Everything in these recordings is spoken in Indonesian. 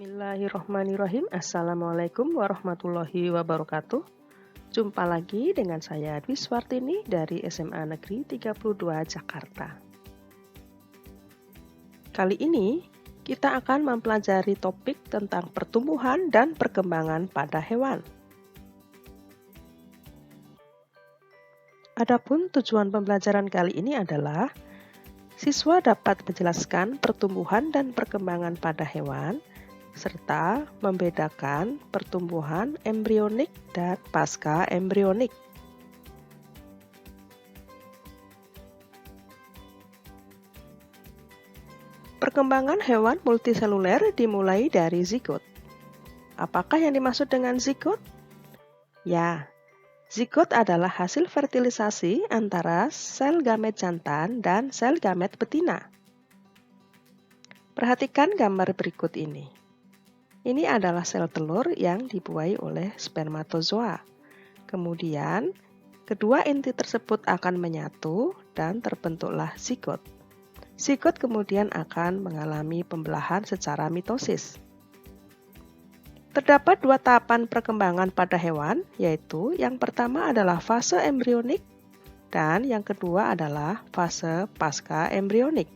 Bismillahirrohmanirrohim. Assalamualaikum warahmatullahi wabarakatuh. Jumpa lagi dengan saya Dwi Swartini dari SMA Negeri 32 Jakarta. Kali ini kita akan mempelajari topik tentang pertumbuhan dan perkembangan pada hewan. Adapun tujuan pembelajaran kali ini adalah siswa dapat menjelaskan pertumbuhan dan perkembangan pada hewan serta membedakan pertumbuhan embrionik dan pasca embrionik. Perkembangan hewan multiseluler dimulai dari zigot. Apakah yang dimaksud dengan zigot? Ya, zigot adalah hasil fertilisasi antara sel gamet jantan dan sel gamet betina. Perhatikan gambar berikut ini. Ini adalah sel telur yang dibuai oleh spermatozoa. Kemudian, kedua inti tersebut akan menyatu dan terbentuklah zigot. Zigot kemudian akan mengalami pembelahan secara mitosis. Terdapat dua tahapan perkembangan pada hewan, yaitu yang pertama adalah fase embrionik dan yang kedua adalah fase pasca embrionik.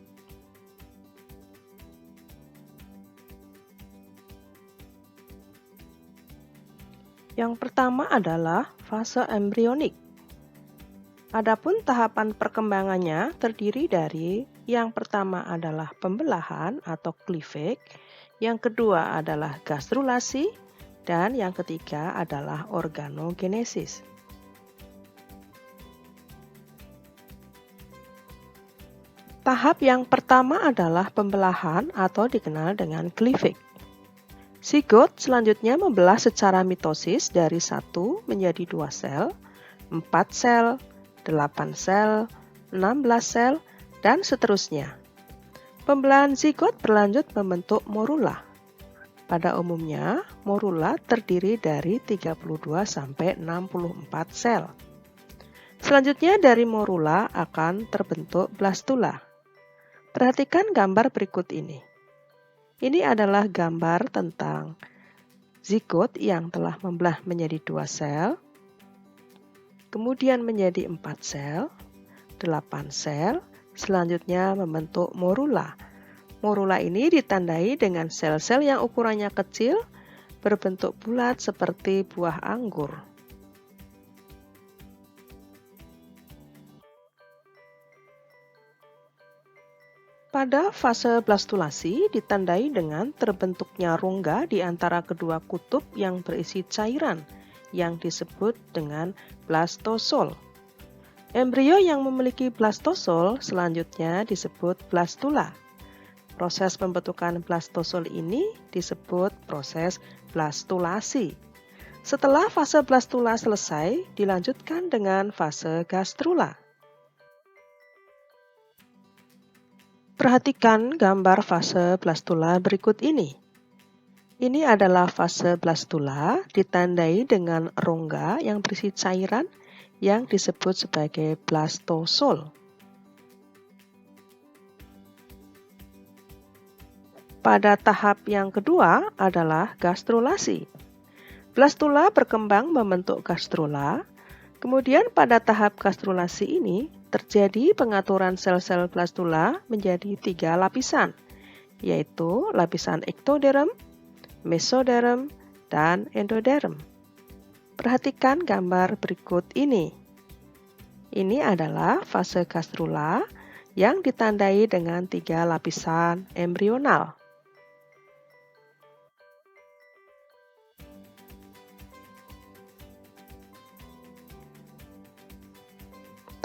Yang pertama adalah fase embrionik. Adapun tahapan perkembangannya terdiri dari yang pertama adalah pembelahan atau cleavage, yang kedua adalah gastrulasi, dan yang ketiga adalah organogenesis. Tahap yang pertama adalah pembelahan atau dikenal dengan cleavage. Zigot selanjutnya membelah secara mitosis dari 1 menjadi 2 sel, 4 sel, 8 sel, 16 sel, dan seterusnya. Pembelahan zigot berlanjut membentuk morula. Pada umumnya, morula terdiri dari 32-64 sel. Selanjutnya dari morula akan terbentuk blastula. Perhatikan gambar berikut ini. Ini adalah gambar tentang zigot yang telah membelah menjadi 2 sel, kemudian menjadi 4 sel, 8 sel, selanjutnya membentuk morula. Morula ini ditandai dengan sel-sel yang ukurannya kecil, berbentuk bulat seperti buah anggur. Pada fase blastulasi ditandai dengan terbentuknya rongga di antara kedua kutub yang berisi cairan yang disebut dengan blastosol. Embrio yang memiliki blastosol selanjutnya disebut blastula. Proses pembentukan blastosol ini disebut proses blastulasi. Setelah fase blastula selesai, dilanjutkan dengan fase gastrula. Perhatikan gambar fase blastula berikut ini. Ini adalah fase blastula ditandai dengan rongga yang berisi cairan yang disebut sebagai blastosol. Pada tahap yang kedua adalah gastrulasi. Blastula berkembang membentuk gastrula. Kemudian pada tahap gastrulasi ini terjadi pengaturan sel-sel blastula menjadi 3 lapisan, yaitu lapisan ektoderm, mesoderm, dan endoderm. Perhatikan gambar berikut ini. Ini adalah fase gastrula yang ditandai dengan 3 lapisan embrional.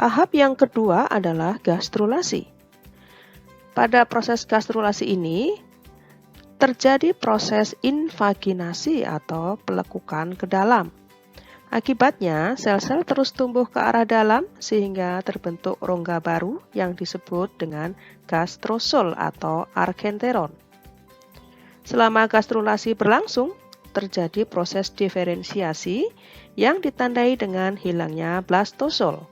Tahap yang kedua adalah gastrulasi. Pada proses gastrulasi ini, terjadi proses invaginasi atau pelekukan ke dalam. Akibatnya, sel-sel terus tumbuh ke arah dalam sehingga terbentuk rongga baru yang disebut dengan gastrosol atau argenteron. Selama gastrulasi berlangsung, terjadi proses diferensiasi yang ditandai dengan hilangnya blastosol.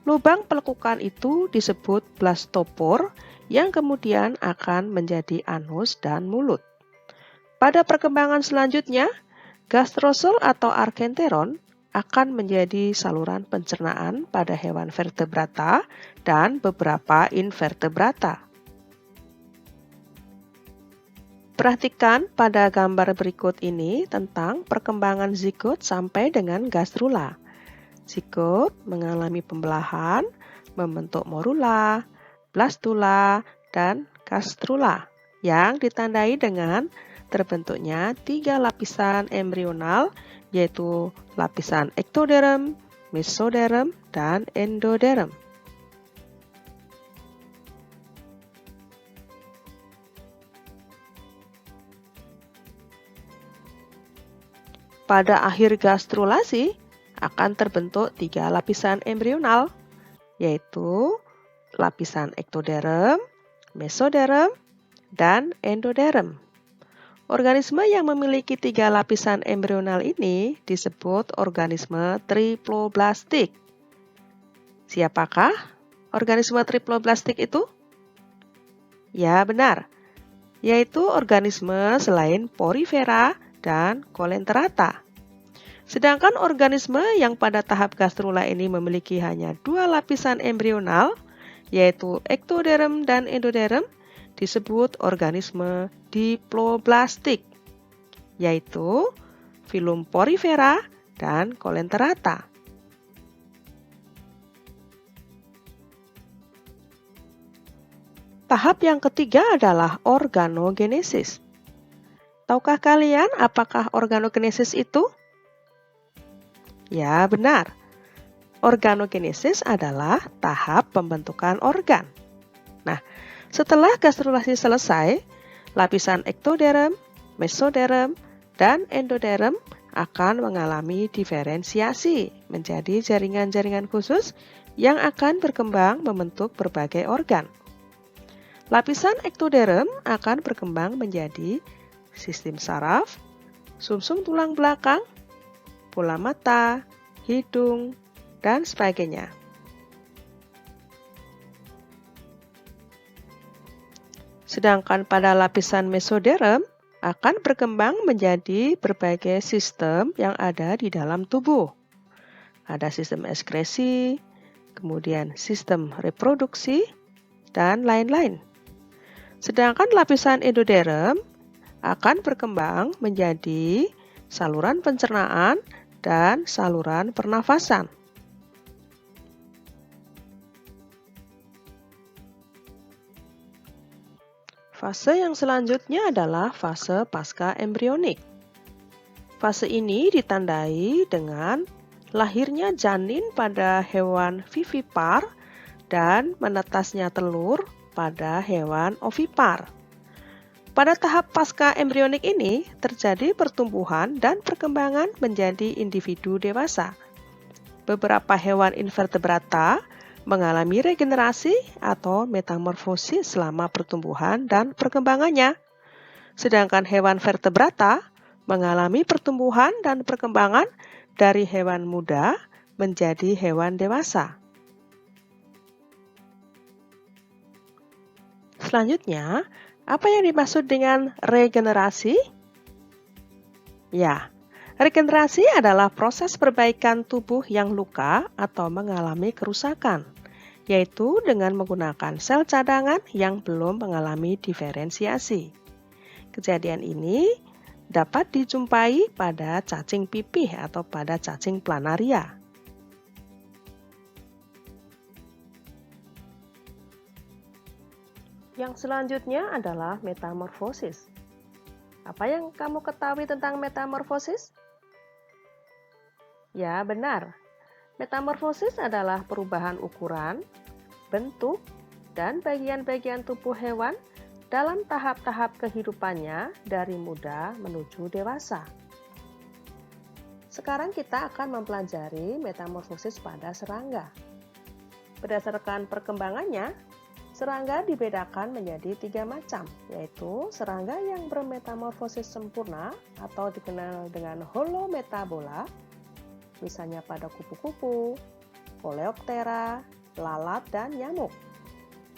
Lubang pelekukan itu disebut blastopor yang kemudian akan menjadi anus dan mulut. Pada perkembangan selanjutnya, gastrosol atau arkenteron akan menjadi saluran pencernaan pada hewan vertebrata dan beberapa invertebrata. Perhatikan pada gambar berikut ini tentang perkembangan zigot sampai dengan gastrula. Zigot mengalami pembelahan, membentuk morula, blastula, dan gastrula yang ditandai dengan terbentuknya 3 lapisan embrional, yaitu lapisan ektoderm, mesoderm, dan endoderm. Pada akhir gastrulasi akan terbentuk 3 lapisan embrional, yaitu lapisan ektoderm, mesoderm, dan endoderm. Organisme yang memiliki 3 lapisan embrional ini disebut organisme triploblastik. Siapakah organisme triploblastik itu? Ya, benar, yaitu organisme selain Porifera dan Colelenterata. Sedangkan organisme yang pada tahap gastrula ini memiliki hanya 2 lapisan embrional, yaitu ektoderm dan endoderm, disebut organisme diploblastik, yaitu filum Porifera dan Colelenterata. Tahap yang ketiga adalah organogenesis. Tahukah kalian apakah organogenesis itu? Ya, benar. Organogenesis adalah tahap pembentukan organ. Nah, setelah gastrulasi selesai, lapisan ektoderm, mesoderm, dan endoderm akan mengalami diferensiasi menjadi jaringan-jaringan khusus yang akan berkembang membentuk berbagai organ. Lapisan ektoderm akan berkembang menjadi sistem saraf, sumsum tulang belakang, bola mata, hidung, dan sebagainya. Sedangkan pada lapisan mesoderm akan berkembang menjadi berbagai sistem yang ada di dalam tubuh. Ada sistem ekskresi, kemudian sistem reproduksi, dan lain-lain. Sedangkan lapisan endoderm akan berkembang menjadi saluran pencernaan dan saluran pernafasan. Fase yang selanjutnya adalah fase pasca embrionik. Fase ini ditandai dengan lahirnya janin pada hewan vivipar dan menetasnya telur pada hewan ovipar. Pada tahap pasca embrionik ini terjadi pertumbuhan dan perkembangan menjadi individu dewasa. Beberapa hewan invertebrata mengalami regenerasi atau metamorfosis selama pertumbuhan dan perkembangannya. Sedangkan hewan vertebrata mengalami pertumbuhan dan perkembangan dari hewan muda menjadi hewan dewasa. Selanjutnya, apa yang dimaksud dengan regenerasi? Ya, regenerasi adalah proses perbaikan tubuh yang luka atau mengalami kerusakan, yaitu dengan menggunakan sel cadangan yang belum mengalami diferensiasi. Kejadian ini dapat dijumpai pada cacing pipih atau pada cacing planaria. Yang selanjutnya adalah metamorfosis. Apa yang kamu ketahui tentang metamorfosis? Ya, benar. Metamorfosis adalah perubahan ukuran, bentuk, dan bagian-bagian tubuh hewan dalam tahap-tahap kehidupannya dari muda menuju dewasa. Sekarang kita akan mempelajari metamorfosis pada serangga. Berdasarkan perkembangannya, serangga dibedakan menjadi 3 macam, yaitu serangga yang bermetamorfosis sempurna atau dikenal dengan holometabola, misalnya pada kupu-kupu, Coleoptera, lalat, dan nyamuk.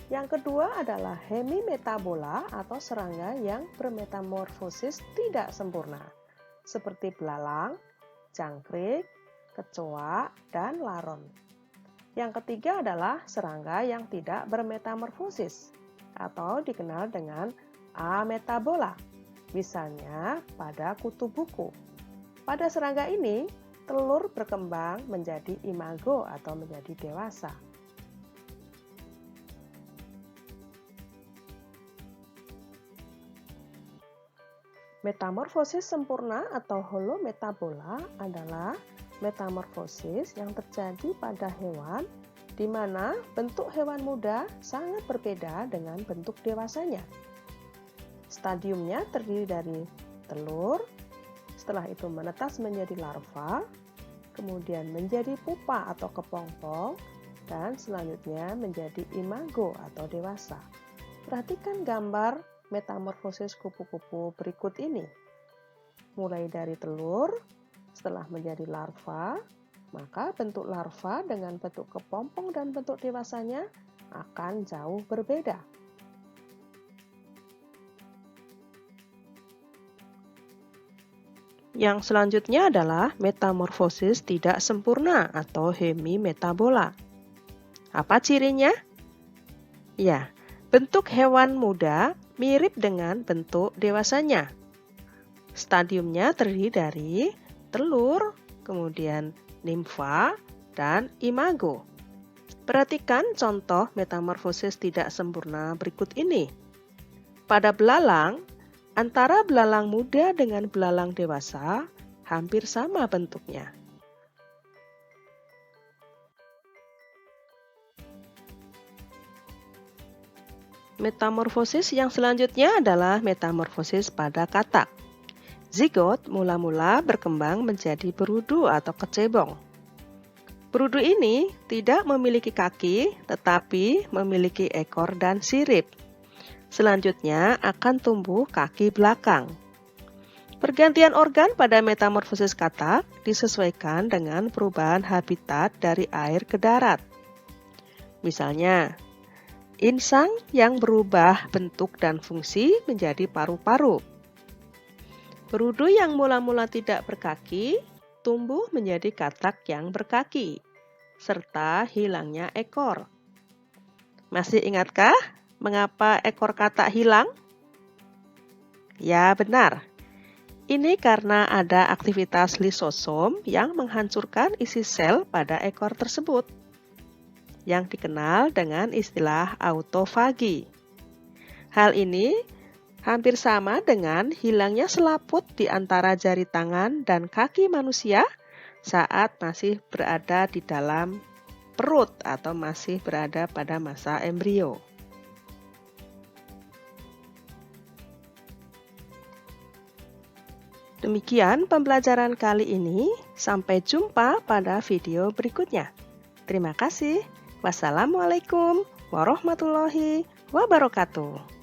Yang kedua adalah hemimetabola atau serangga yang bermetamorfosis tidak sempurna, seperti belalang, jangkrik, kecoa, dan laron. Yang ketiga adalah serangga yang tidak bermetamorfosis atau dikenal dengan ametabola, misalnya pada kutu buku. Pada serangga ini, telur berkembang menjadi imago atau menjadi dewasa. Metamorfosis sempurna atau holometabola adalah metamorfosis yang terjadi pada hewan di mana bentuk hewan muda sangat berbeda dengan bentuk dewasanya. Stadiumnya terdiri dari telur, setelah itu menetas menjadi larva, kemudian menjadi pupa atau kepompong, dan selanjutnya menjadi imago atau dewasa. Perhatikan gambar metamorfosis kupu-kupu berikut ini. Mulai dari telur, setelah menjadi larva, maka bentuk larva dengan bentuk kepompong dan bentuk dewasanya akan jauh berbeda. Yang selanjutnya adalah metamorfosis tidak sempurna atau hemimetabola. Apa cirinya? Ya, bentuk hewan muda mirip dengan bentuk dewasanya. Stadiumnya terdiri dari telur, kemudian nimfa, dan imago. Perhatikan contoh metamorfosis tidak sempurna berikut ini. Pada belalang, antara belalang muda dengan belalang dewasa hampir sama bentuknya. Metamorfosis yang selanjutnya adalah metamorfosis pada katak. Zigot mula-mula berkembang menjadi berudu atau kecebong. Berudu ini tidak memiliki kaki, tetapi memiliki ekor dan sirip. Selanjutnya akan tumbuh kaki belakang. Pergantian organ pada metamorfosis katak disesuaikan dengan perubahan habitat dari air ke darat. Misalnya, insang yang berubah bentuk dan fungsi menjadi paru-paru. Berudu yang mula-mula tidak berkaki tumbuh menjadi katak yang berkaki, serta hilangnya ekor. Masih ingatkah mengapa ekor katak hilang? Ya, benar. Ini karena ada aktivitas lisosom yang menghancurkan isi sel pada ekor tersebut, yang dikenal dengan istilah autofagi. Hal ini hampir sama dengan hilangnya selaput di antara jari tangan dan kaki manusia saat masih berada di dalam perut atau masih berada pada masa embrio. Demikian pembelajaran kali ini. Sampai jumpa pada video berikutnya. Terima kasih. Wassalamualaikum warahmatullahi wabarakatuh.